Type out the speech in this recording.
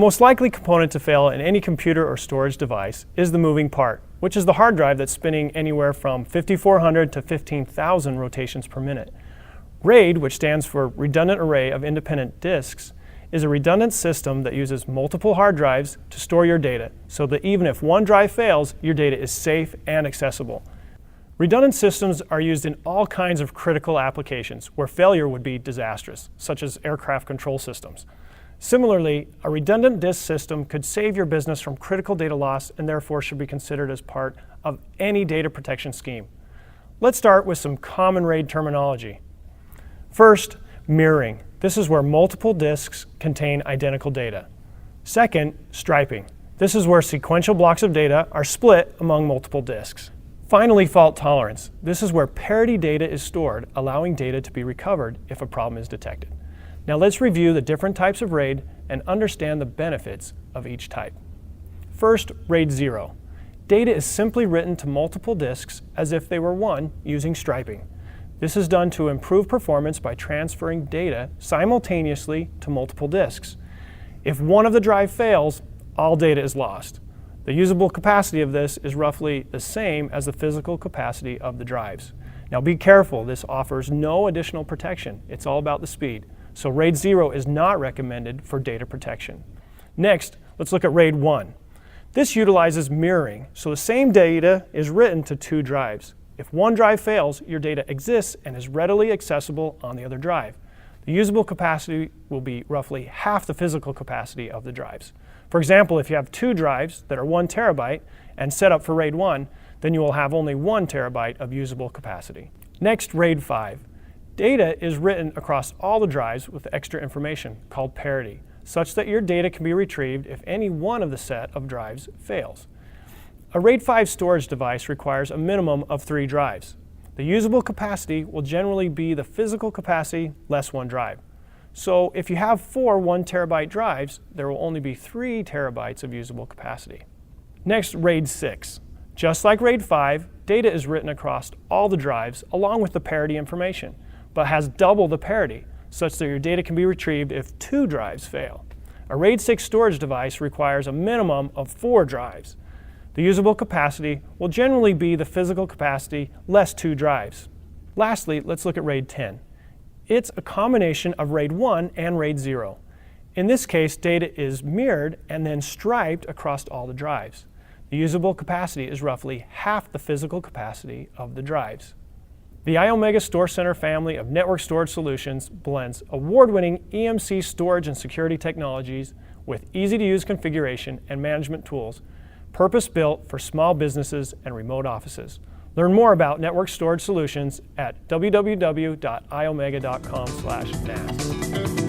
most likely component to fail in any computer or storage device is the moving part, which is the hard drive that's spinning anywhere from 5,400 to 15,000 rotations per minute. RAID, which stands for Redundant Array of Independent Disks, is a redundant system that uses multiple hard drives to store your data, so that even if one drive fails, your data is safe and accessible. Redundant systems are used in all kinds of critical applications where failure would be disastrous, such as aircraft control systems. Similarly, a redundant disk system could save your business from critical data loss and therefore should be considered as part of any data protection scheme. Let's start with some common RAID terminology. First, mirroring. This is where multiple disks contain identical data. Second, striping. This is where sequential blocks of data are split among multiple disks. Finally, fault tolerance. This is where parity data is stored, allowing data to be recovered if a problem is detected. Now let's review the different types of RAID and understand the benefits of each type. First, RAID 0. Data is simply written to multiple disks as if they were one using striping. This is done to improve performance by transferring data simultaneously to multiple disks. If one of the drive fails, all data is lost. The usable capacity of this is roughly the same as the physical capacity of the drives. Now be careful, this offers no additional protection. It's all about the speed. So RAID 0 is not recommended for data protection. Next, let's look at RAID 1. This utilizes mirroring, so the same data is written to two drives. If one drive fails, your data exists and is readily accessible on the other drive. The usable capacity will be roughly half the physical capacity of the drives. For example, if you have two drives that are 1 terabyte and set up for RAID 1, then you will have only 1 terabyte of usable capacity. Next, RAID 5. Data is written across all the drives with extra information called parity, such that your data can be retrieved if any one of the set of drives fails. A RAID 5 storage device requires a minimum of 3 drives. The usable capacity will generally be the physical capacity less 1 drive. So if you have 4 1 terabyte drives, there will only be 3 terabytes of usable capacity. Next, RAID 6. Just like RAID 5, data is written across all the drives along with the parity information, but has double the parity, such that your data can be retrieved if 2 drives fail. A RAID 6 storage device requires a minimum of 4 drives. The usable capacity will generally be the physical capacity less 2 drives. Lastly, let's look at RAID 10. It's a combination of RAID 1 and RAID 0. In this case, data is mirrored and then striped across all the drives. The usable capacity is roughly half the physical capacity of the drives. The iOmega Store Center family of network storage solutions blends award-winning EMC storage and security technologies with easy-to-use configuration and management tools, purpose-built for small businesses and remote offices. Learn more about network storage solutions at www.iomega.com/NAS.